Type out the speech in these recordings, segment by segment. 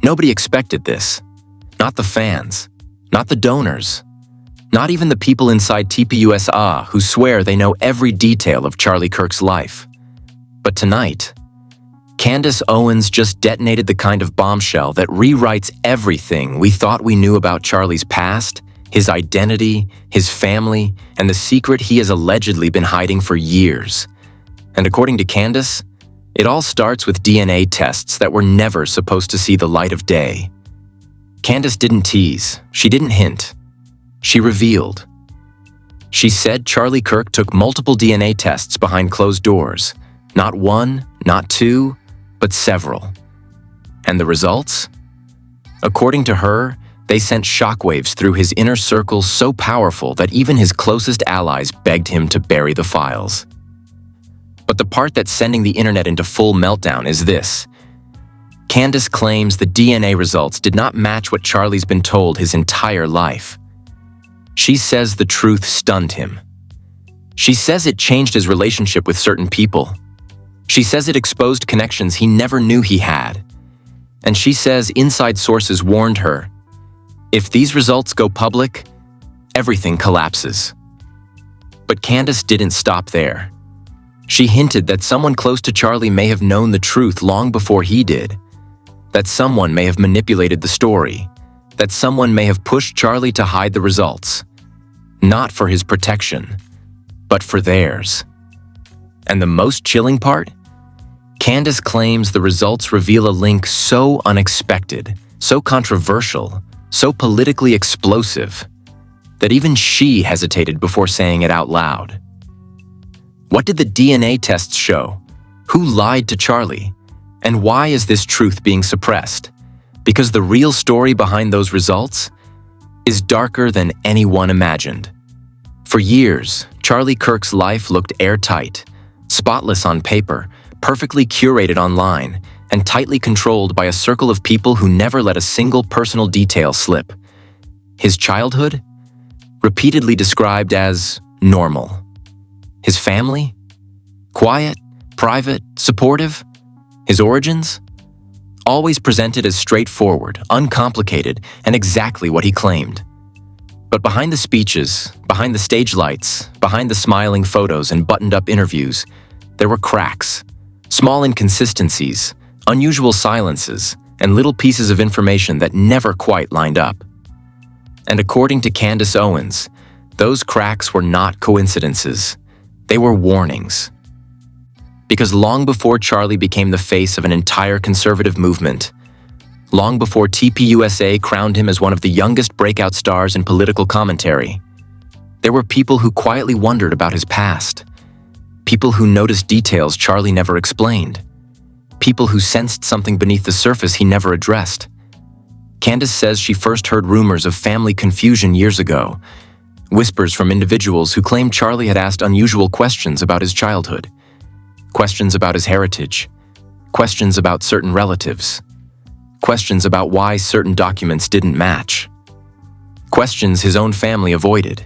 Nobody expected this. Not the fans, not the donors, not even the people inside TPUSA who swear they know every detail of Charlie Kirk's life. But tonight, Candace Owens just detonated the kind of bombshell that rewrites everything we thought we knew about Charlie's past, his identity, his family, and the secret he has allegedly been hiding for years. And according to Candace, it all starts with DNA tests that were never supposed to see the light of day. Candace didn't tease, she didn't hint. She revealed. She said Charlie Kirk took multiple DNA tests behind closed doors. Not one, not two, but several. And the results? According to her, they sent shockwaves through his inner circle so powerful that even his closest allies begged him to bury the files. But the part that's sending the internet into full meltdown is this. Candace claims the DNA results did not match what Charlie's been told his entire life. She says the truth stunned him. She says it changed his relationship with certain people. She says it exposed connections he never knew he had. And she says inside sources warned her, if these results go public, everything collapses. But Candace didn't stop there. She hinted that someone close to Charlie may have known the truth long before he did, that someone may have manipulated the story, that someone may have pushed Charlie to hide the results, not for his protection, but for theirs. And the most chilling part? Candace claims the results reveal a link so unexpected, so controversial, so politically explosive, that even she hesitated before saying it out loud. What did the DNA tests show? Who lied to Charlie? And why is this truth being suppressed? Because the real story behind those results is darker than anyone imagined. For years, Charlie Kirk's life looked airtight, spotless on paper, perfectly curated online, and tightly controlled by a circle of people who never let a single personal detail slip. His childhood? Repeatedly described as normal. His family? Quiet, private, supportive? His origins? Always presented as straightforward, uncomplicated, and exactly what he claimed. But behind the speeches, behind the stage lights, behind the smiling photos and buttoned-up interviews, there were cracks, small inconsistencies, unusual silences, and little pieces of information that never quite lined up. And according to Candace Owens, those cracks were not coincidences. They were warnings. Because long before Charlie became the face of an entire conservative movement, long before TPUSA crowned him as one of the youngest breakout stars in political commentary, there were people who quietly wondered about his past, people who noticed details Charlie never explained, people who sensed something beneath the surface he never addressed. Candace says she first heard rumors of family confusion years ago, whispers from individuals who claimed Charlie had asked unusual questions about his childhood, questions about his heritage, questions about certain relatives, questions about why certain documents didn't match, questions his own family avoided.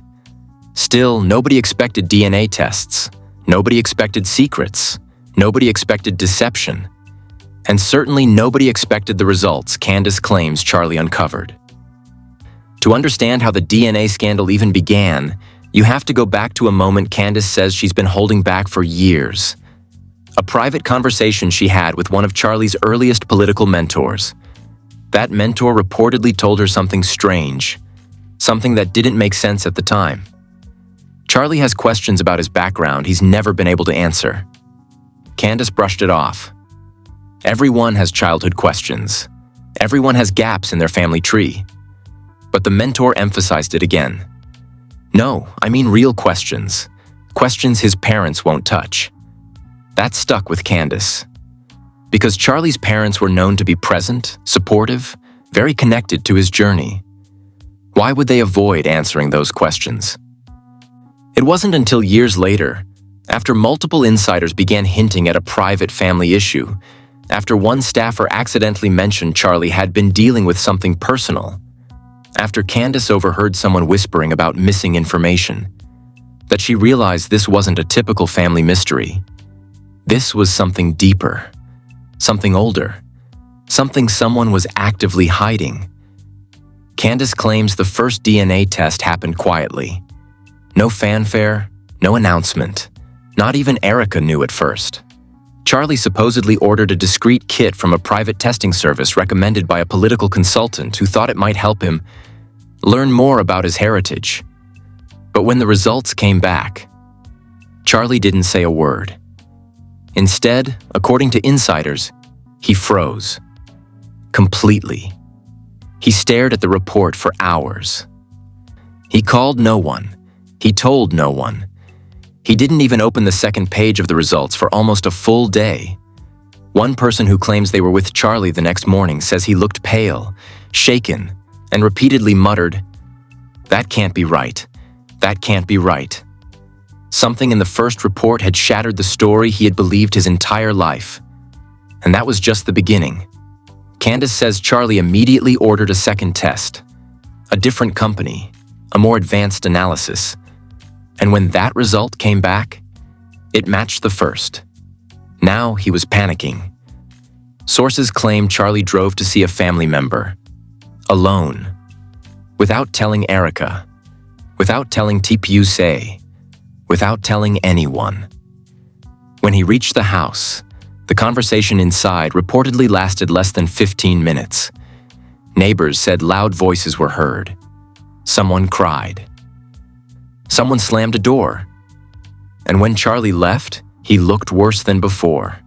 Still, nobody expected DNA tests, nobody expected secrets, nobody expected deception, and certainly nobody expected the results Candace claims Charlie uncovered. To understand how the DNA scandal even began, you have to go back to a moment Candace says she's been holding back for years. A private conversation she had with one of Charlie's earliest political mentors. That mentor reportedly told her something strange, something that didn't make sense at the time. Charlie has questions about his background he's never been able to answer. Candace brushed it off. Everyone has childhood questions. Everyone has gaps in their family tree. But the mentor emphasized it again. No, I mean real questions. Questions his parents won't touch. That stuck with Candace. Because Charlie's parents were known to be present, supportive, very connected to his journey. Why would they avoid answering those questions? It wasn't until years later, after multiple insiders began hinting at a private family issue, after one staffer accidentally mentioned Charlie had been dealing with something personal, after Candace overheard someone whispering about missing information, that she realized this wasn't a typical family mystery. This was something deeper, something older, something someone was actively hiding. Candace claims the first DNA test happened quietly. No fanfare, no announcement. Not even Erica knew at first. Charlie supposedly ordered a discreet kit from a private testing service recommended by a political consultant who thought it might help him learn more about his heritage. But when the results came back, Charlie didn't say a word. Instead, according to insiders, he froze. Completely. He stared at the report for hours. He called no one. He told no one. He didn't even open the second page of the results for almost a full day. One person who claims they were with Charlie the next morning says he looked pale, shaken, and repeatedly muttered, "That can't be right. That can't be right." Something in the first report had shattered the story he had believed his entire life. And that was just the beginning. Candace says Charlie immediately ordered a second test, a different company, a more advanced analysis. And when that result came back, it matched the first. Now he was panicking. Sources claim Charlie drove to see a family member, alone, without telling Erica, without telling TPUSA, without telling anyone. When he reached the house, the conversation inside reportedly lasted less than 15 minutes. Neighbors said loud voices were heard. Someone cried. Someone slammed a door. And when Charlie left, he looked worse than before.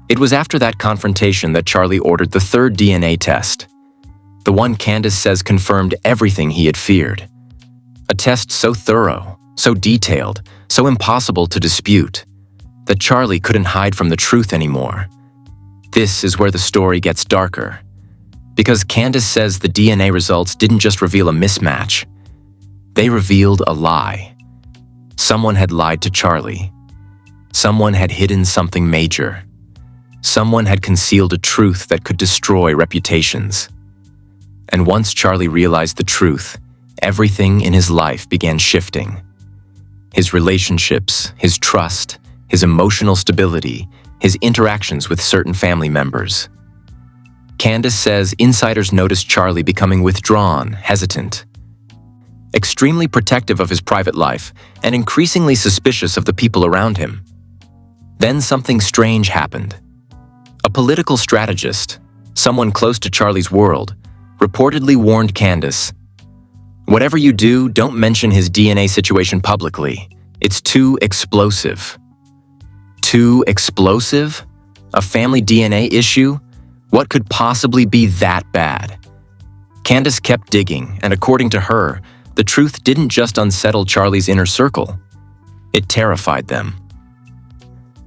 It was after that confrontation that Charlie ordered the third DNA test, the one Candace says confirmed everything he had feared. A test so thorough, so detailed, so impossible to dispute, that Charlie couldn't hide from the truth anymore. This is where the story gets darker, because Candace says the DNA results didn't just reveal a mismatch. They revealed a lie. Someone had lied to Charlie. Someone had hidden something major. Someone had concealed a truth that could destroy reputations. And once Charlie realized the truth, everything in his life began shifting. His relationships, his trust, his emotional stability, his interactions with certain family members. Candace says insiders noticed Charlie becoming withdrawn, hesitant, extremely protective of his private life, and increasingly suspicious of the people around him. Then something strange happened. A political strategist, someone close to Charlie's world, reportedly warned Candace, "Whatever you do, don't mention his DNA situation publicly. It's too explosive." Too explosive? A family DNA issue? What could possibly be that bad? Candace kept digging, and according to her, the truth didn't just unsettle Charlie's inner circle. It terrified them.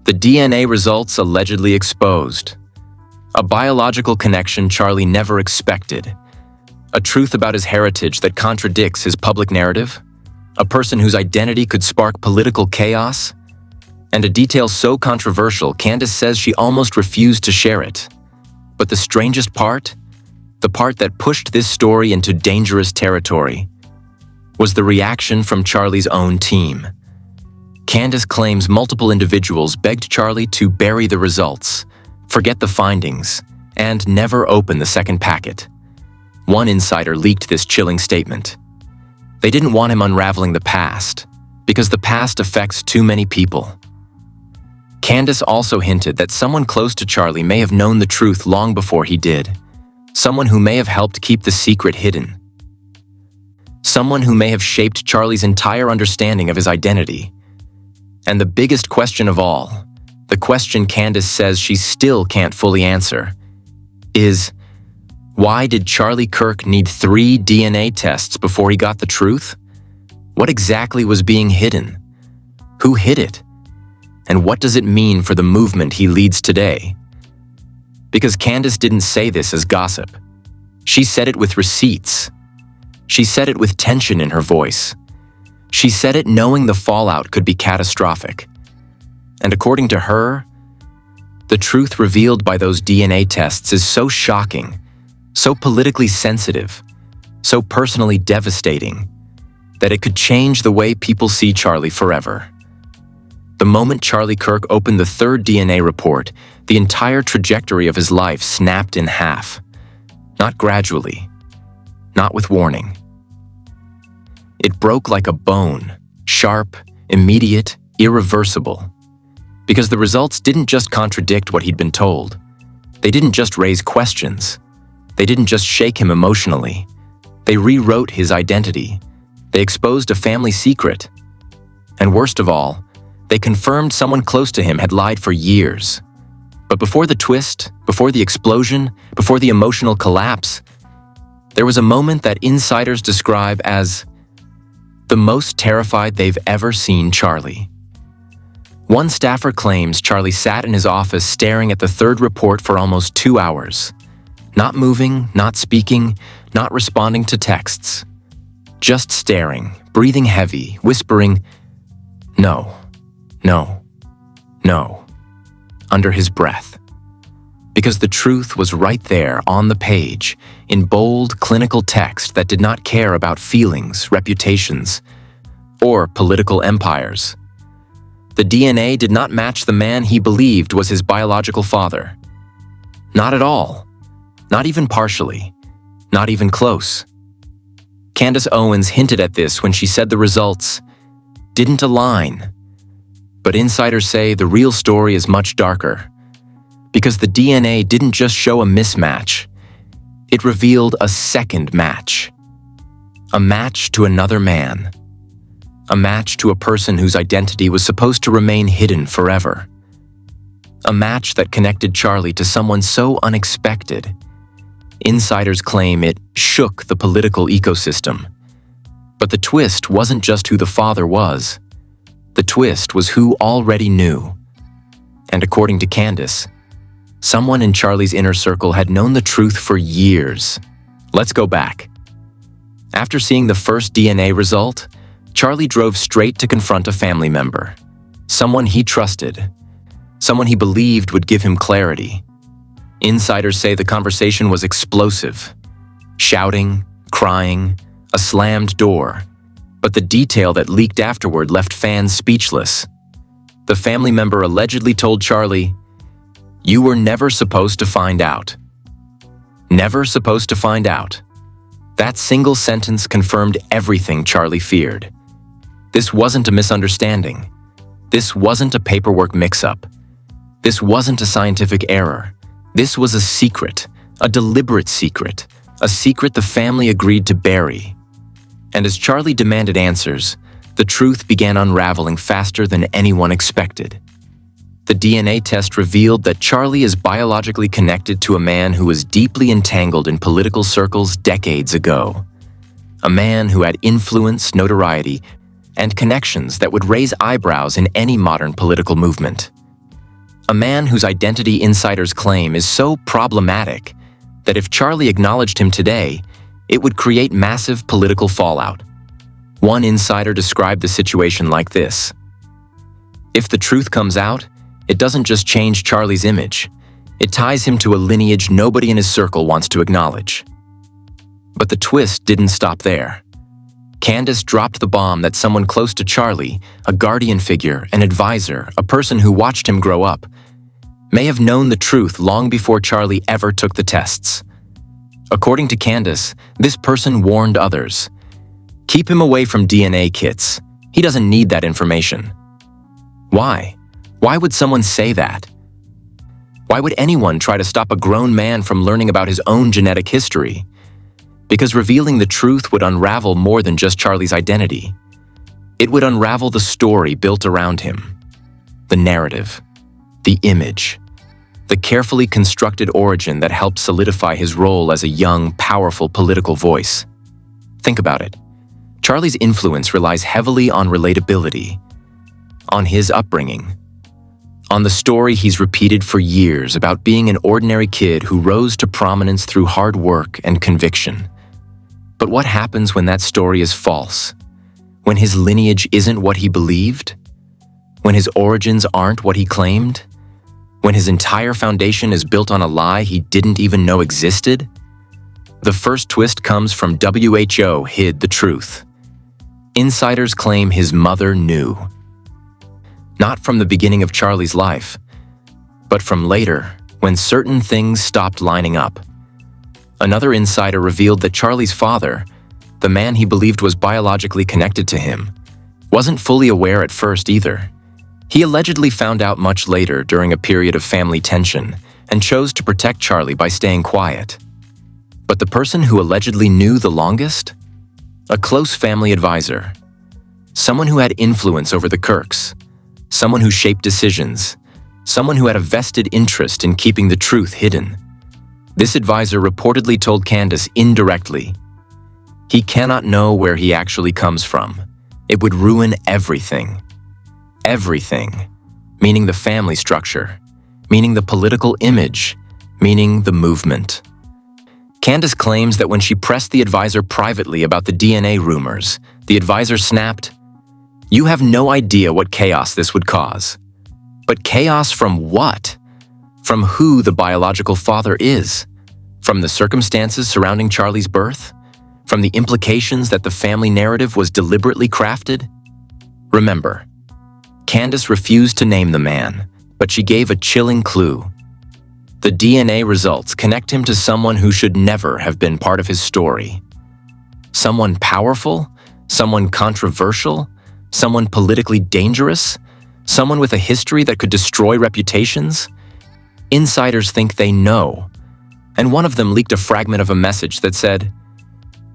The DNA results allegedly exposed. A biological connection Charlie never expected. A truth about his heritage that contradicts his public narrative. A person whose identity could spark political chaos. And a detail so controversial, Candace says she almost refused to share it. But the strangest part, the part that pushed this story into dangerous territory, was the reaction from Charlie's own team. Candace claims multiple individuals begged Charlie to bury the results, forget the findings, and never open the second packet. One insider leaked this chilling statement. They didn't want him unraveling the past, because the past affects too many people. Candace also hinted that someone close to Charlie may have known the truth long before he did. Someone who may have helped keep the secret hidden. Someone who may have shaped Charlie's entire understanding of his identity. And the biggest question of all, the question Candace says she still can't fully answer, is, why did Charlie Kirk need 3 DNA tests before he got the truth? What exactly was being hidden? Who hid it? And what does it mean for the movement he leads today? Because Candace didn't say this as gossip. She said it with receipts. She said it with tension in her voice. She said it knowing the fallout could be catastrophic. And according to her, the truth revealed by those DNA tests is so shocking, so politically sensitive, so personally devastating, that it could change the way people see Charlie forever. The moment Charlie Kirk opened the third DNA report, the entire trajectory of his life snapped in half. Not gradually, not with warning. It broke like a bone, sharp, immediate, irreversible. Because the results didn't just contradict what he'd been told. They didn't just raise questions. They didn't just shake him emotionally. They rewrote his identity. They exposed a family secret. And worst of all, they confirmed someone close to him had lied for years. But before the twist, before the explosion, before the emotional collapse, there was a moment that insiders describe as the most terrified they've ever seen Charlie. One staffer claims Charlie sat in his office staring at the third report for almost 2 hours. Not moving, not speaking, not responding to texts. Just staring, breathing heavy, whispering, "No, no, no," under his breath. Because the truth was right there on the page, in bold, clinical text that did not care about feelings, reputations, or political empires. The DNA did not match the man he believed was his biological father. Not at all. Not even partially. Not even close. Candace Owens hinted at this when she said the results didn't align. But insiders say the real story is much darker. Because the DNA didn't just show a mismatch. It revealed a second match. A match to another man. A match to a person whose identity was supposed to remain hidden forever. A match that connected Charlie to someone so unexpected. Insiders claim it shook the political ecosystem. But the twist wasn't just who the father was. The twist was who already knew. And according to Candace, someone in Charlie's inner circle had known the truth for years. Let's go back. After seeing the first DNA result, Charlie drove straight to confront a family member. Someone he trusted. Someone he believed would give him clarity. Insiders say the conversation was explosive. Shouting, crying, a slammed door. But the detail that leaked afterward left fans speechless. The family member allegedly told Charlie, "You were never supposed to find out." Never supposed to find out. That single sentence confirmed everything Charlie feared. This wasn't a misunderstanding. This wasn't a paperwork mix-up. This wasn't a scientific error. This was a secret, a deliberate secret, a secret the family agreed to bury. And as Charlie demanded answers, the truth began unraveling faster than anyone expected. The DNA test revealed that Charlie is biologically connected to a man who was deeply entangled in political circles decades ago. A man who had influence, notoriety, and connections that would raise eyebrows in any modern political movement. A man whose identity insiders claim is so problematic that if Charlie acknowledged him today, it would create massive political fallout. One insider described the situation like this: "If the truth comes out, it doesn't just change Charlie's image. It ties him to a lineage nobody in his circle wants to acknowledge." But the twist didn't stop there. Candace dropped the bomb that someone close to Charlie, a guardian figure, an advisor, a person who watched him grow up, may have known the truth long before Charlie ever took the tests. According to Candace, this person warned others. Keep him away from DNA kits. He doesn't need that information. Why? Why would someone say that? Why would anyone try to stop a grown man from learning about his own genetic history? Because revealing the truth would unravel more than just Charlie's identity. It would unravel the story built around him. The narrative. The image. The carefully constructed origin that helped solidify his role as a young, powerful political voice. Think about it. Charlie's influence relies heavily on relatability, on his upbringing, on the story he's repeated for years about being an ordinary kid who rose to prominence through hard work and conviction. But what happens when that story is false? When his lineage isn't what he believed? When his origins aren't what he claimed? When his entire foundation is built on a lie he didn't even know existed? The first twist comes from WHO hid the truth. Insiders claim his mother knew. Not from the beginning of Charlie's life, but from later, when certain things stopped lining up. Another insider revealed that Charlie's father, the man he believed was biologically connected to him, wasn't fully aware at first either. He allegedly found out much later during a period of family tension and chose to protect Charlie by staying quiet. But the person who allegedly knew the longest? A close family advisor. Someone who had influence over the Kirks. Someone who shaped decisions. Someone who had a vested interest in keeping the truth hidden. This advisor reportedly told Candace indirectly, "He cannot know where he actually comes from. It would ruin everything." Everything, meaning the family structure, meaning the political image, meaning the movement. Candace claims that when she pressed the advisor privately about the DNA rumors, the advisor snapped, "You have no idea what chaos this would cause." But chaos from what? From who the biological father is? From the circumstances surrounding Charlie's birth? From the implications that the family narrative was deliberately crafted? Remember, Candace refused to name the man, but she gave a chilling clue. The DNA results connect him to someone who should never have been part of his story. Someone powerful? Someone controversial? Someone politically dangerous? Someone with a history that could destroy reputations? Insiders think they know, and one of them leaked a fragment of a message that said,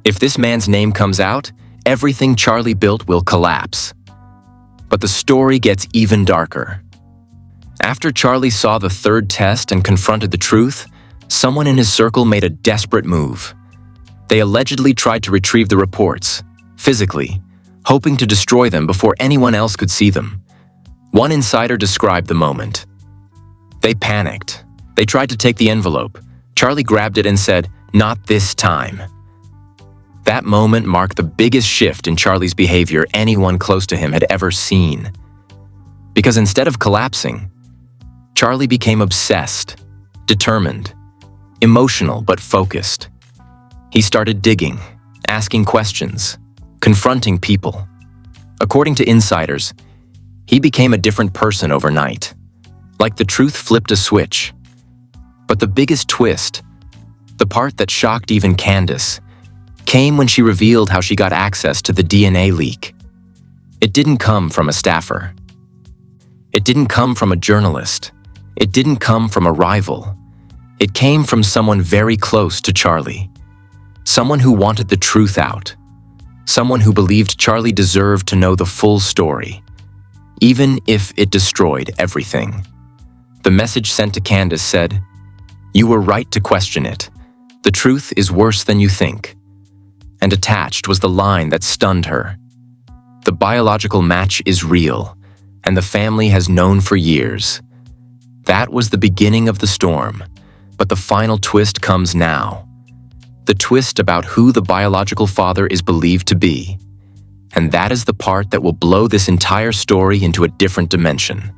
"If this man's name comes out, everything Charlie built will collapse." But the story gets even darker. After Charlie saw the third test and confronted the truth, someone in his circle made a desperate move. They allegedly tried to retrieve the reports, physically, hoping to destroy them before anyone else could see them. One insider described the moment. They panicked. They tried to take the envelope. Charlie grabbed it and said, "Not this time." That moment marked the biggest shift in Charlie's behavior anyone close to him had ever seen. Because instead of collapsing, Charlie became obsessed, determined, emotional but focused. He started digging, asking questions, confronting people. According to insiders, he became a different person overnight, like the truth flipped a switch. But the biggest twist, the part that shocked even Candace, came when she revealed how she got access to the DNA leak. It didn't come from a staffer. It didn't come from a journalist. It didn't come from a rival. It came from someone very close to Charlie. Someone who wanted the truth out. Someone who believed Charlie deserved to know the full story, even if it destroyed everything. The message sent to Candace said, "You were right to question it. The truth is worse than you think." And attached was the line that stunned her. "The biological match is real, and the family has known for years." That was the beginning of the storm, but the final twist comes now. The twist about who the biological father is believed to be. And that is the part that will blow this entire story into a different dimension.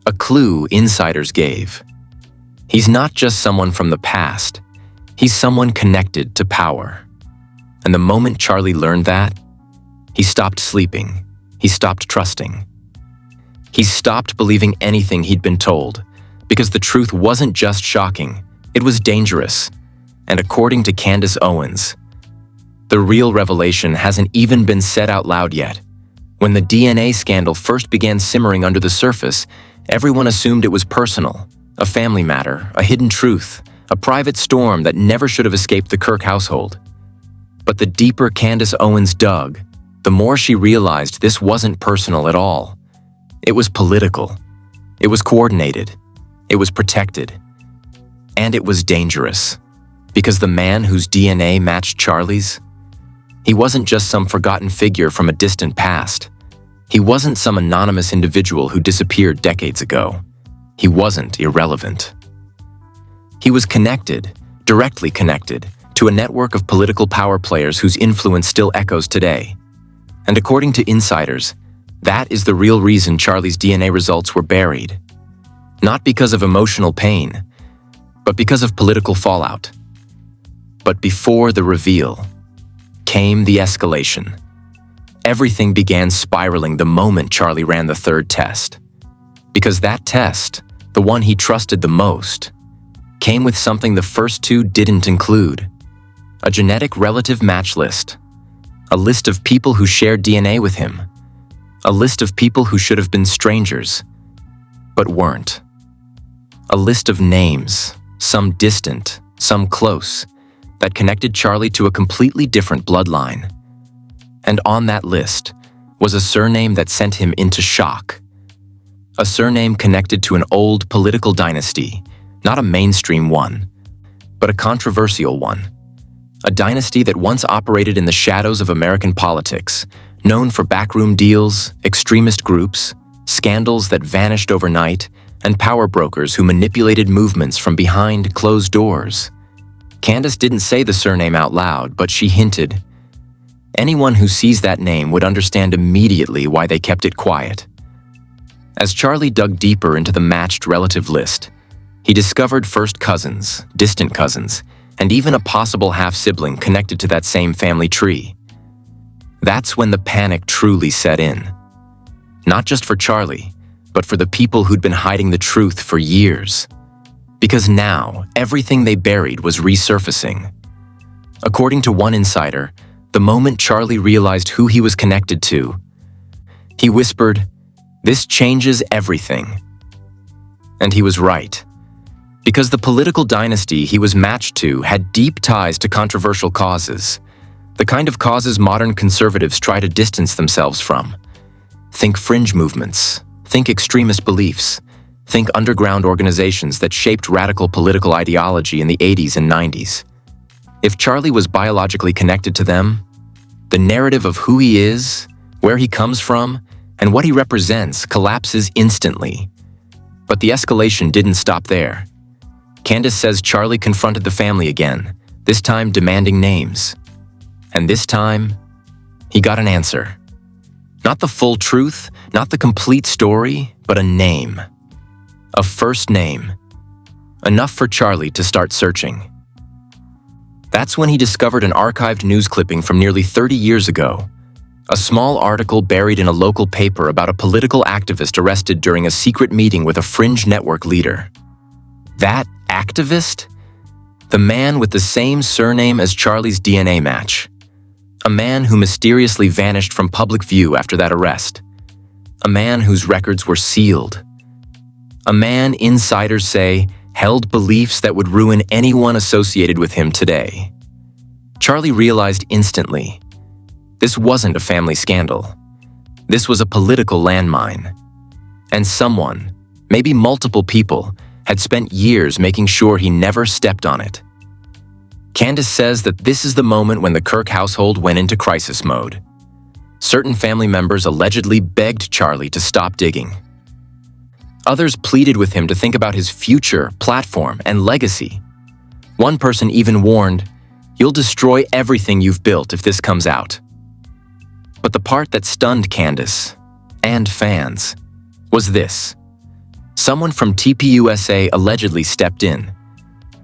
A clue insiders gave. He's not just someone from the past, he's someone connected to power. And the moment Charlie learned that, he stopped sleeping, he stopped trusting. He stopped believing anything he'd been told, because the truth wasn't just shocking, it was dangerous. And according to Candace Owens, the real revelation hasn't even been said out loud yet. When the DNA scandal first began simmering under the surface, everyone assumed it was personal, a family matter, a hidden truth, a private storm that never should have escaped the Kirk household. But the deeper Candace Owens dug, the more she realized this wasn't personal at all. It was political. It was coordinated. It was protected. And it was dangerous. Because the man whose DNA matched Charlie's, he wasn't just some forgotten figure from a distant past. He wasn't some anonymous individual who disappeared decades ago. He wasn't irrelevant. He was connected, directly connected, to a network of political power players whose influence still echoes today. And according to insiders, that is the real reason Charlie's DNA results were buried. Not because of emotional pain, but because of political fallout. But before the reveal came the escalation. everything began spiraling the moment Charlie ran the third test. Because that test, the one he trusted the most, came with something the first two didn't include: a genetic relative match list, a list of people who shared DNA with him, a list of people who should have been strangers, but weren't, a list of names, some distant, some close, that connected Charlie to a completely different bloodline. And on that list was a surname that sent him into shock. A surname connected to an old political dynasty, not a mainstream one, but a controversial one. A dynasty that once operated in the shadows of American politics, known for backroom deals, extremist groups, scandals that vanished overnight, and power brokers who manipulated movements from behind closed doors. Candace didn't say the surname out loud, but she hinted. Anyone who sees that name would understand immediately why they kept it quiet. As Charlie dug deeper into the matched relative list, he discovered first cousins, distant cousins, and even a possible half-sibling connected to that same family tree. That's when the panic truly set in. Not just for Charlie, but for the people who'd been hiding the truth for years. Because now, everything they buried was resurfacing. According to one insider, the moment Charlie realized who he was connected to, he whispered, "This changes everything." And he was right. Because the political dynasty he was matched to had deep ties to controversial causes, the kind of causes modern conservatives try to distance themselves from. Think fringe movements, think extremist beliefs, think underground organizations that shaped radical political ideology in the 80s and 90s. If Charlie was biologically connected to them, the narrative of who he is, where he comes from, and what he represents collapses instantly. But the escalation didn't stop there. Candace says Charlie confronted the family again, this time demanding names. And this time, he got an answer. Not the full truth, not the complete story, but a name. A first name. Enough for Charlie to start searching. That's when he discovered an archived news clipping from nearly 30 years ago. A small article buried in a local paper about a political activist arrested during a secret meeting with a fringe network leader. That activist? The man with the same surname as Charlie's DNA match. A man who mysteriously vanished from public view after that arrest. A man whose records were sealed. A man insiders say held beliefs that would ruin anyone associated with him today. Charlie realized instantly, this wasn't a family scandal. This was a political landmine. And someone, maybe multiple people, had spent years making sure he never stepped on it. Candace says that this is the moment when the Kirk household went into crisis mode. Certain family members allegedly begged Charlie to stop digging. Others pleaded with him to think about his future, platform, and legacy. One person even warned, "You'll destroy everything you've built if this comes out." But the part that stunned Candace, and fans, was this. Someone from TPUSA allegedly stepped in,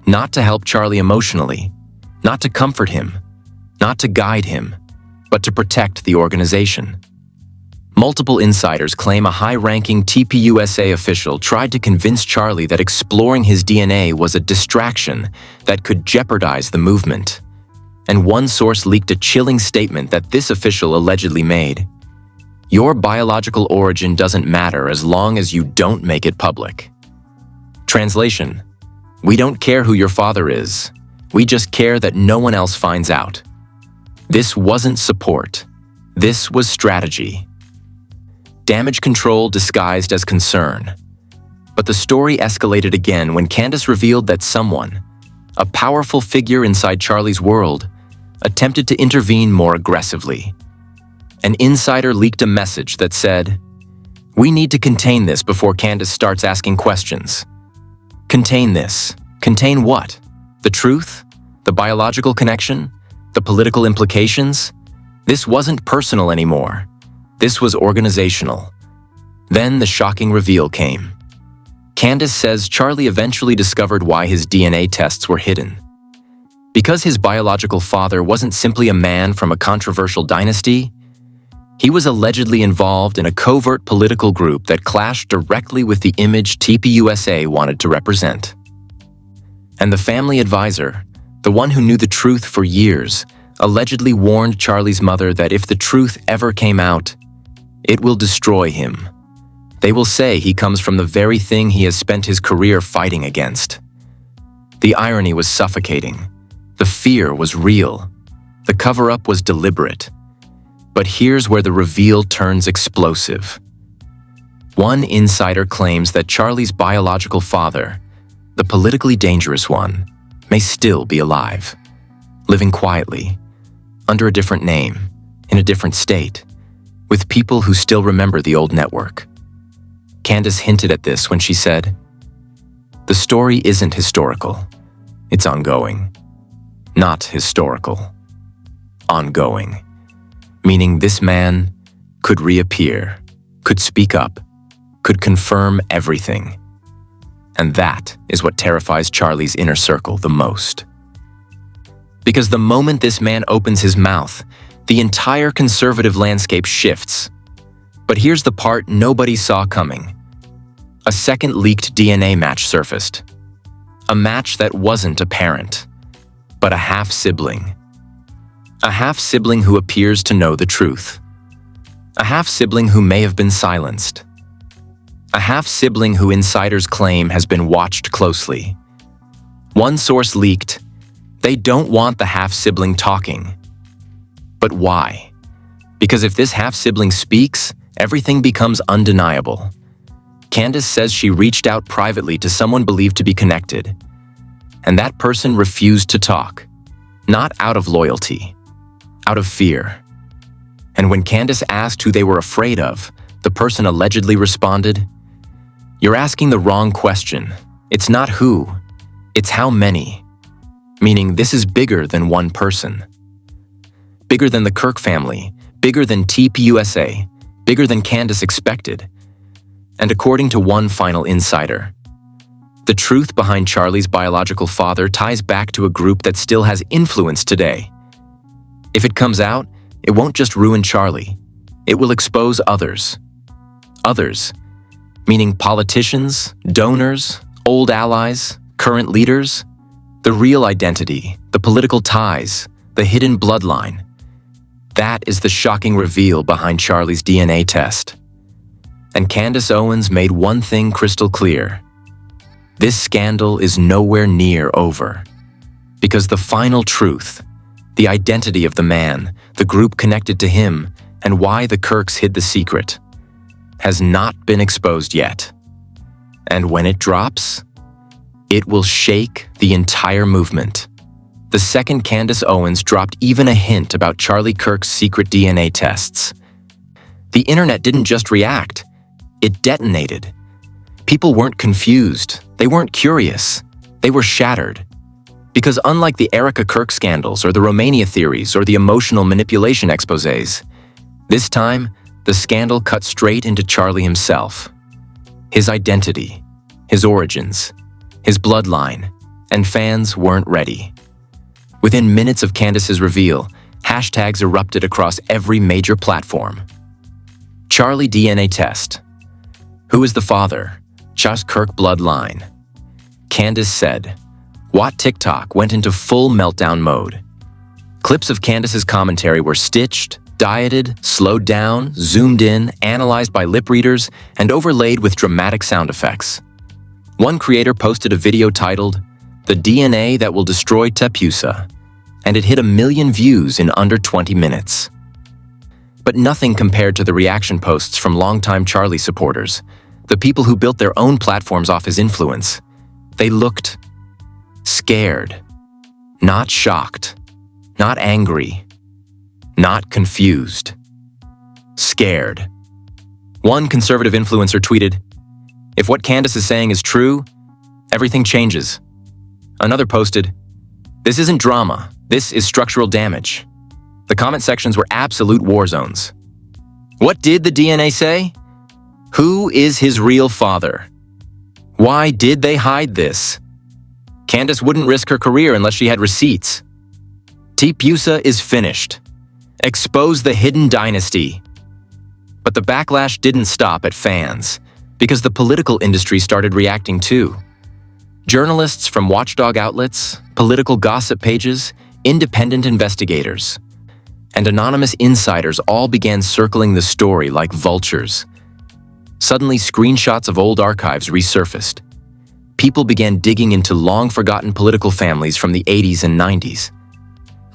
not to help Charlie emotionally, not to comfort him, not to guide him, but to protect the organization. Multiple insiders claim a high-ranking TPUSA official tried to convince Charlie that exploring his DNA was a distraction that could jeopardize the movement. And one source leaked a chilling statement that this official allegedly made. "Your biological origin doesn't matter as long as you don't make it public." Translation: we don't care who your father is. We just care that no one else finds out. This wasn't support. This was strategy. Damage control disguised as concern. But the story escalated again when Candace revealed that someone, a powerful figure inside Charlie's world, attempted to intervene more aggressively. An insider leaked a message that said, "We need to contain this before Candace starts asking questions." Contain this. Contain what? The truth? The biological connection? The political implications? This wasn't personal anymore. This was organizational. Then the shocking reveal came. Candace says Charlie eventually discovered why his DNA tests were hidden. Because his biological father wasn't simply a man from a controversial dynasty, He was allegedly involved in a covert political group that clashed directly with the image TPUSA wanted to represent. And the family advisor, the one who knew the truth for years, allegedly warned Charlie's mother that if the truth ever came out, it will destroy him. They will say he comes from the very thing he has spent his career fighting against. The irony was suffocating. The fear was real. The cover-up was deliberate. But here's where the reveal turns explosive. One insider claims that Charlie's biological father, the politically dangerous one, may still be alive, living quietly, under a different name, in a different state, with people who still remember the old network. Candace hinted at this when she said, "The story isn't historical. It's ongoing. Not historical. Ongoing." Meaning this man could reappear, could speak up, could confirm everything. And that is what terrifies Charlie's inner circle the most. Because the moment this man opens his mouth, the entire conservative landscape shifts. But here's the part nobody saw coming. A second leaked DNA match surfaced. A match that wasn't a parent, but a half-sibling. A half-sibling who appears to know the truth. A half-sibling who may have been silenced. A half-sibling who insiders claim has been watched closely. One source leaked, they don't want the half-sibling talking. But why? Because if this half-sibling speaks, everything becomes undeniable. Candace says she reached out privately to someone believed to be connected, and that person refused to talk, not out of loyalty, out of fear. And when Candace asked who they were afraid of, the person allegedly responded, "You're asking the wrong question. It's not who, it's how many." Meaning this is bigger than one person. Bigger than the Kirk family, bigger than TPUSA, bigger than Candace expected. And according to one final insider, the truth behind Charlie's biological father ties back to a group that still has influence today. If it comes out, it won't just ruin Charlie. It will expose others. Others, meaning politicians, donors, old allies, current leaders, the real identity, the political ties, the hidden bloodline. That is the shocking reveal behind Charlie's DNA test. And Candace Owens made one thing crystal clear. This scandal is nowhere near over. Because the final truth, the identity of the man, the group connected to him, and why the Kirks hid the secret, has not been exposed yet. And when it drops, it will shake the entire movement. The second Candace Owens dropped even a hint about Charlie Kirk's secret DNA tests, the internet didn't just react, it detonated. People weren't confused, they weren't curious, they were shattered. Because unlike the Erica Kirk scandals or the Romania theories or the emotional manipulation exposés, this time, the scandal cut straight into Charlie himself. His identity, his origins, his bloodline, and fans weren't ready. Within minutes of Candace's reveal, hashtags erupted across every major platform. Charlie DNA test. Who is the father? Just Kirk bloodline. Candace said. Watt TikTok went into full meltdown mode. Clips of Candace's commentary were stitched, dieted, slowed down, zoomed in, analyzed by lip readers, and overlaid with dramatic sound effects. One creator posted a video titled, "The DNA That Will Destroy TPUSA," and it hit 1 million views in under 20 minutes. But nothing compared to the reaction posts from longtime Charlie supporters, the people who built their own platforms off his influence. They looked scared, not shocked, not angry, not confused. Scared. One conservative influencer tweeted, "If what Candace is saying is true, everything changes." Another posted, "This isn't drama, this is structural damage." The comment sections were absolute war zones. What did the DNA say? Who is his real father? Why did they hide this? Candace wouldn't risk her career unless she had receipts. TPUSA is finished. Expose the hidden dynasty. the backlash didn't stop at fans, because the political industry started reacting too. Journalists from watchdog outlets, political gossip pages, independent investigators, and anonymous insiders all began circling the story like vultures. Suddenly, screenshots of old archives resurfaced. People began digging into long-forgotten political families from the 80s and 90s.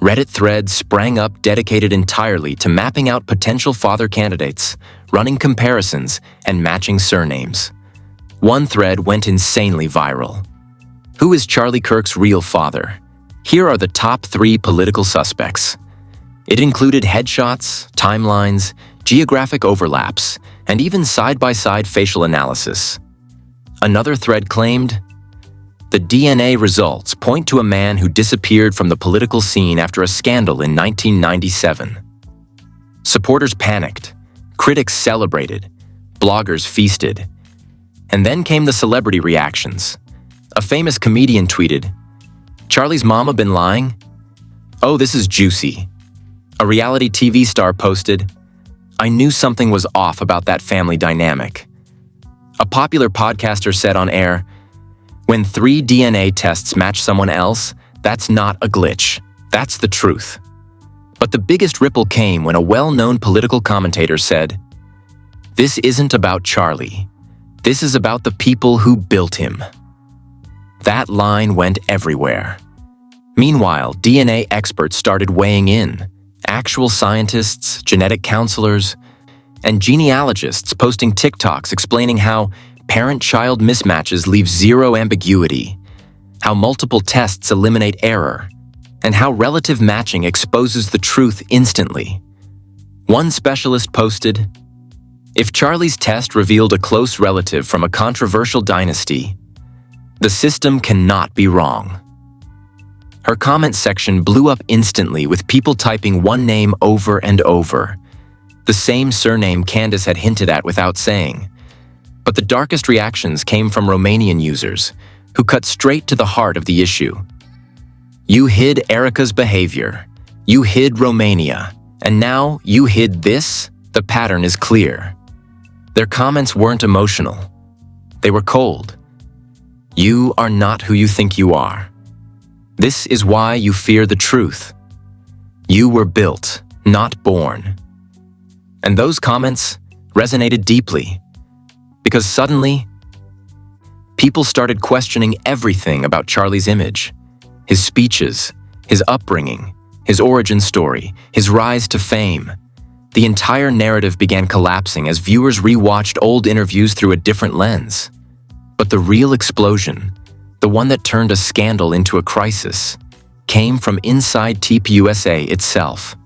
Reddit threads sprang up dedicated entirely to mapping out potential father candidates, running comparisons, and matching surnames. One thread went insanely viral. Who is Charlie Kirk's real father? Here are the top 3 political suspects. It included headshots, timelines, geographic overlaps, and even side-by-side facial analysis. Another thread claimed, the DNA results point to a man who disappeared from the political scene after a scandal in 1997. Supporters panicked, critics celebrated, bloggers feasted. And then came the celebrity reactions. A famous comedian tweeted, "Charlie's mama been lying? Oh, this is juicy." A reality TV star posted, "I knew something was off about that family dynamic." A popular podcaster said on air, "When 3 DNA tests match someone else, that's not a glitch. That's the truth." But the biggest ripple came when a well-known political commentator said, "This isn't about Charlie. This is about the people who built him." That line went everywhere. Meanwhile, DNA experts started weighing in. Actual scientists, genetic counselors, and genealogists posting TikToks explaining how parent-child mismatches leave zero ambiguity, how multiple tests eliminate error, and how relative matching exposes the truth instantly. One specialist posted, "If Charlie's test revealed a close relative from a controversial dynasty, the system cannot be wrong." Her comment section blew up instantly with people typing one name over and over, the same surname Candace had hinted at without saying. But the darkest reactions came from Romanian users, who cut straight to the heart of the issue. "You hid Erica's behavior. You hid Romania. And now you hid this? The pattern is clear." Their comments weren't emotional. They were cold. "You are not who you think you are. This is why you fear the truth. You were built, not born." And those comments resonated deeply, because suddenly, people started questioning everything about Charlie's image, his speeches, his upbringing, his origin story, his rise to fame. The entire narrative began collapsing as viewers rewatched old interviews through a different lens. But the real explosion, the one that turned a scandal into a crisis, came from inside TPUSA itself.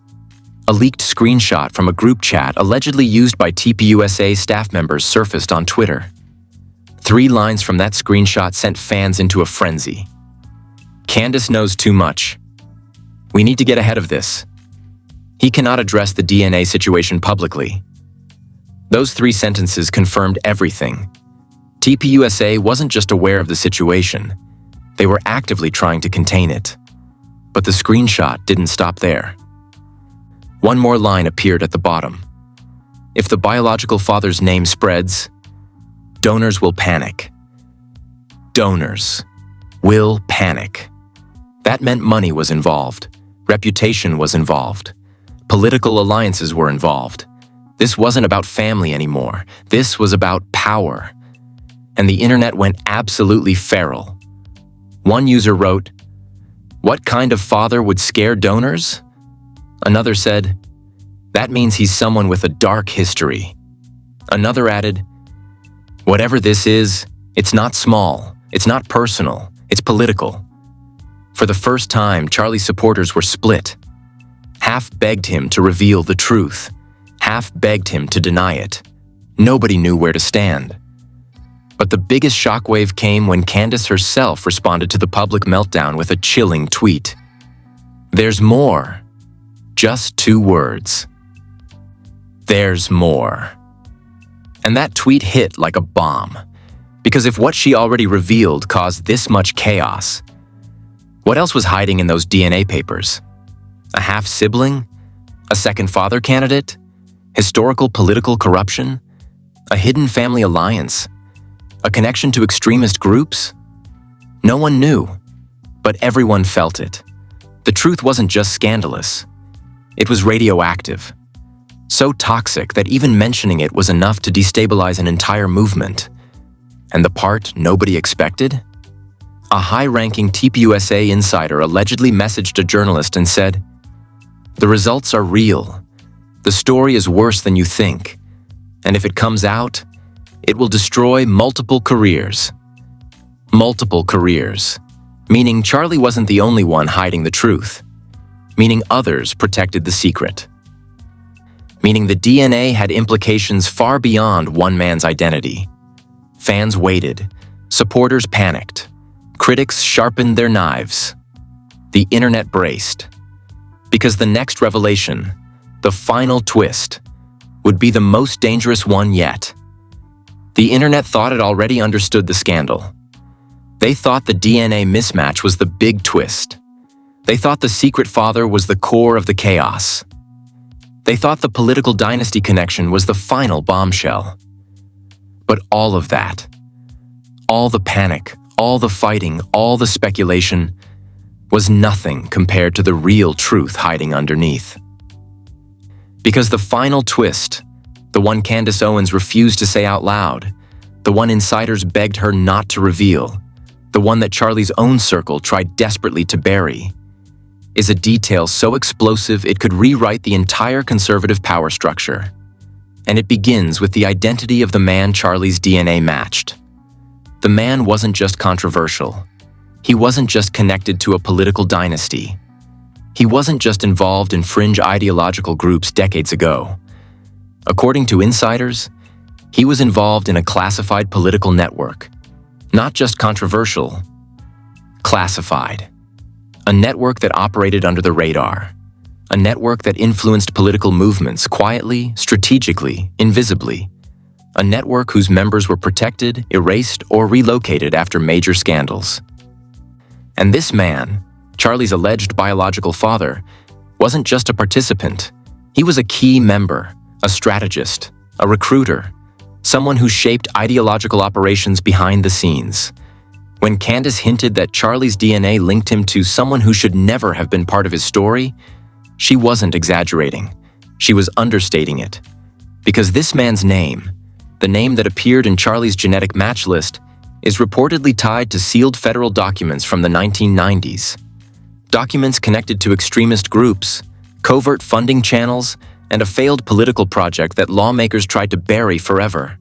A leaked screenshot from a group chat allegedly used by TPUSA staff members surfaced on Twitter. 3 lines from that screenshot sent fans into a frenzy. "Candace knows too much. We need to get ahead of this. He cannot address the DNA situation publicly." Those 3 sentences confirmed everything. TPUSA wasn't just aware of the situation. They were actively trying to contain it. But the screenshot didn't stop there. One more line appeared at the bottom. "If the biological father's name spreads, donors will panic." Donors will panic. That meant money was involved, reputation was involved, political alliances were involved. This wasn't about family anymore. This was about power. And the internet went absolutely feral. One user wrote, "What kind of father would scare donors?" Another said, "That means he's someone with a dark history." Another added, "Whatever this is, it's not small, it's not personal, it's political." For the first time, Charlie's supporters were split. Half begged him to reveal the truth. Half begged him to deny it. Nobody knew where to stand. But the biggest shockwave came when Candace herself responded to the public meltdown with a chilling tweet. "There's more." Just 2 words. There's more. And that tweet hit like a bomb. Because if what she already revealed caused this much chaos, what else was hiding in those DNA papers? A half-sibling? A second father candidate? Historical political corruption? A hidden family alliance? A connection to extremist groups? No one knew, but everyone felt it. The truth wasn't just scandalous. It was radioactive. So toxic that even mentioning it was enough to destabilize an entire movement. And the part nobody expected? A high-ranking TPUSA insider allegedly messaged a journalist and said, "The results are real. The story is worse than you think. And if it comes out, it will destroy multiple careers." Multiple careers. Meaning Charlie wasn't the only one hiding the truth. Meaning others protected the secret. Meaning the DNA had implications far beyond one man's identity. Fans waited. Supporters panicked. Critics sharpened their knives. The internet braced. Because the next revelation, the final twist, would be the most dangerous one yet. The internet thought it already understood the scandal. They thought the DNA mismatch was the big twist. They thought the secret father was the core of the chaos. They thought the political dynasty connection was the final bombshell. But all of that, all the panic, all the fighting, all the speculation, was nothing compared to the real truth hiding underneath. Because the final twist, the one Candace Owens refused to say out loud, the one insiders begged her not to reveal, the one that Charlie's own circle tried desperately to bury, is a detail so explosive it could rewrite the entire conservative power structure. And it begins with the identity of the man Charlie's DNA matched. The man wasn't just controversial. He wasn't just connected to a political dynasty. He wasn't just involved in fringe ideological groups decades ago. According to insiders, he was involved in a classified political network. Not just controversial, classified. A network that operated under the radar. A network that influenced political movements quietly, strategically, invisibly. A network whose members were protected, erased, or relocated after major scandals. And this man, Charlie's alleged biological father, wasn't just a participant. He was a key member, a strategist, a recruiter, someone who shaped ideological operations behind the scenes. When Candace hinted that Charlie's DNA linked him to someone who should never have been part of his story, she wasn't exaggerating. She was understating it. Because this man's name, the name that appeared in Charlie's genetic match list, is reportedly tied to sealed federal documents from the 1990s. Documents connected to extremist groups, covert funding channels, and a failed political project that lawmakers tried to bury forever.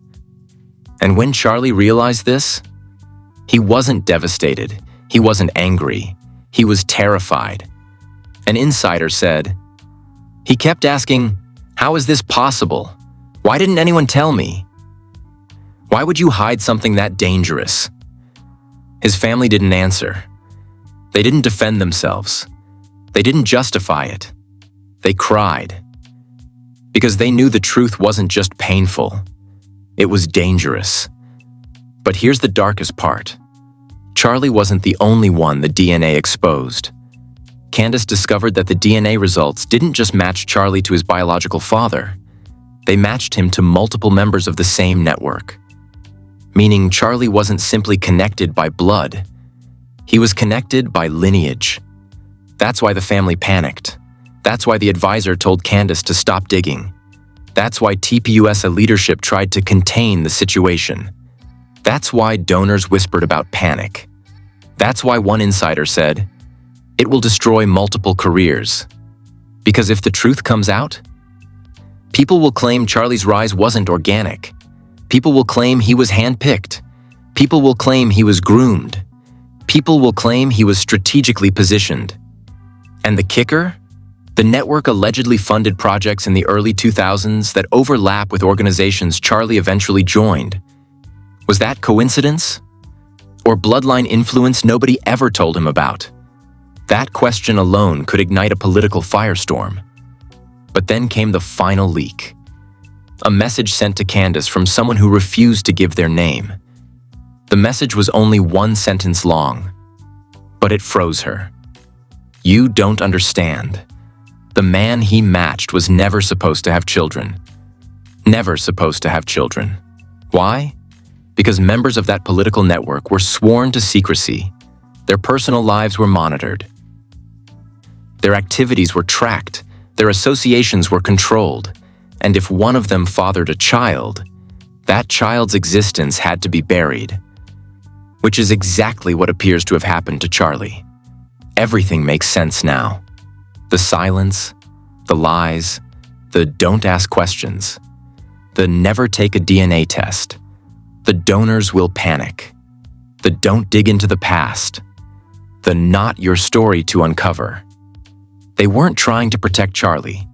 And when Charlie realized this, he wasn't devastated. He wasn't angry. He was terrified. An insider said, "He kept asking, 'How is this possible? Why didn't anyone tell me? Why would you hide something that dangerous?' His family didn't answer. They didn't defend themselves. They didn't justify it. They cried. Because they knew the truth wasn't just painful. It was dangerous. But here's the darkest part. Charlie wasn't the only one the DNA exposed. Candace discovered that the DNA results didn't just match Charlie to his biological father. They matched him to multiple members of the same network. Meaning Charlie wasn't simply connected by blood. He was connected by lineage. That's why the family panicked. That's why the advisor told Candace to stop digging. That's why TPUSA leadership tried to contain the situation. That's why donors whispered about panic. That's why one insider said, "It will destroy multiple careers." Because if the truth comes out, people will claim Charlie's rise wasn't organic. People will claim he was handpicked. People will claim he was groomed. People will claim he was strategically positioned. And the kicker? The network allegedly funded projects in the early 2000s that overlap with organizations Charlie eventually joined. Was that coincidence? Or bloodline influence nobody ever told him about? That question alone could ignite a political firestorm. But then came the final leak. A message sent to Candace from someone who refused to give their name. The message was only one sentence long, but it froze her. "You don't understand. The man he matched was never supposed to have children. never supposed to have children. Why? Because members of that political network were sworn to secrecy. Their personal lives were monitored. Their activities were tracked. Their associations were controlled. And if one of them fathered a child, that child's existence had to be buried. Which is exactly what appears to have happened to Charlie. Everything makes sense now. The silence, the lies, the don't ask questions, the never take a DNA test, the donors will panic, the don't dig into the past, the not your story to uncover. They weren't trying to protect Charlie.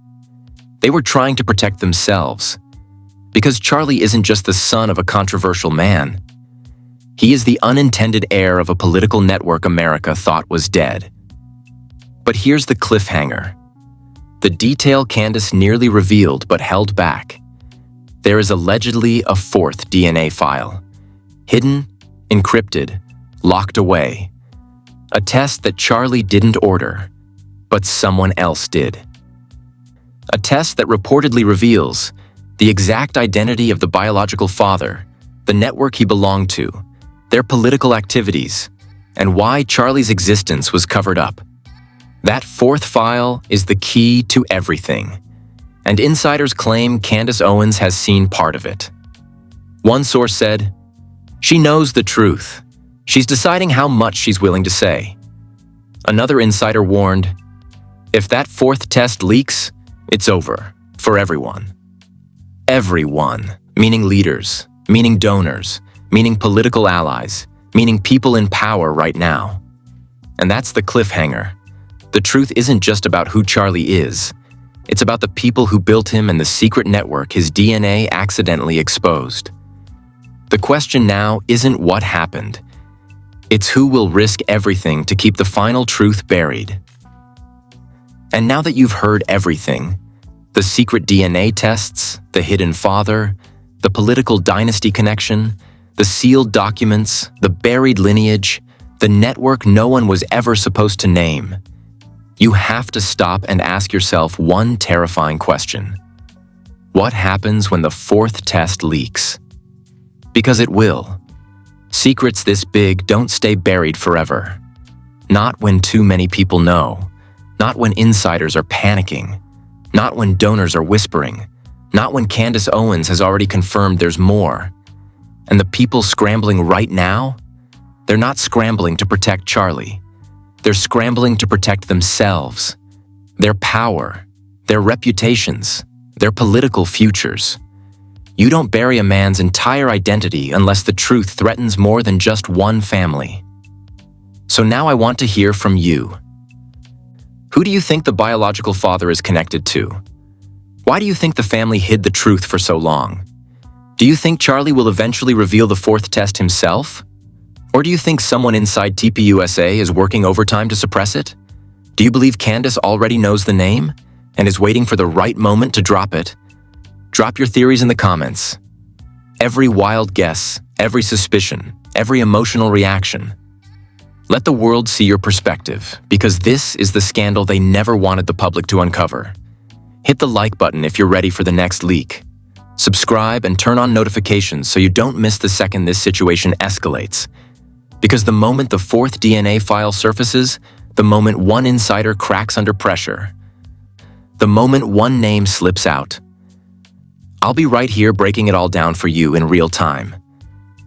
They were trying to protect themselves. Because Charlie isn't just the son of a controversial man. He is the unintended heir of a political network America thought was dead. But here's the cliffhanger. The detail Candace nearly revealed but held back. There is allegedly a fourth DNA file. Hidden, encrypted, locked away. A test that Charlie didn't order, but someone else did. A test that reportedly reveals the exact identity of the biological father, the network he belonged to, their political activities, and why Charlie's existence was covered up. That fourth file is the key to everything, and insiders claim Candace Owens has seen part of it. One source said, "She knows the truth. She's deciding how much she's willing to say." Another insider warned, "If that fourth test leaks, it's over for everyone." Everyone, meaning leaders, meaning donors, meaning political allies, meaning people in power right now. And that's the cliffhanger. The truth isn't just about who Charlie is. It's about the people who built him and the secret network his DNA accidentally exposed. The question now isn't what happened. It's who will risk everything to keep the final truth buried. And now that you've heard everything, the secret DNA tests, the hidden father, the political dynasty connection, the sealed documents, the buried lineage, the network no one was ever supposed to name, you have to stop and ask yourself one terrifying question. What happens when the fourth test leaks? Because it will. Secrets this big don't stay buried forever. Not when too many people know. Not when insiders are panicking. Not when donors are whispering. Not when Candace Owens has already confirmed there's more. And the people scrambling right now? They're not scrambling to protect Charlie. They're scrambling to protect themselves, their power, their reputations, their political futures. You don't bury a man's entire identity unless the truth threatens more than just one family. So now I want to hear from you. Who do you think the biological father is connected to? Why do you think the family hid the truth for so long? Do you think Charlie will eventually reveal the fourth test himself? Or do you think someone inside TPUSA is working overtime to suppress it? Do you believe Candace already knows the name and is waiting for the right moment to drop it? Drop your theories in the comments. Every wild guess, every suspicion, every emotional reaction. Let the world see your perspective, because this is the scandal they never wanted the public to uncover. Hit the like button if you're ready for the next leak. Subscribe and turn on notifications so you don't miss the second this situation escalates. Because the moment the fourth DNA file surfaces, the moment one insider cracks under pressure, the moment one name slips out, I'll be right here breaking it all down for you in real time.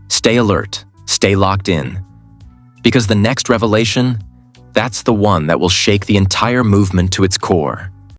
Stay alert, stay locked in, because the next revelation, that's the one that will shake the entire movement to its core.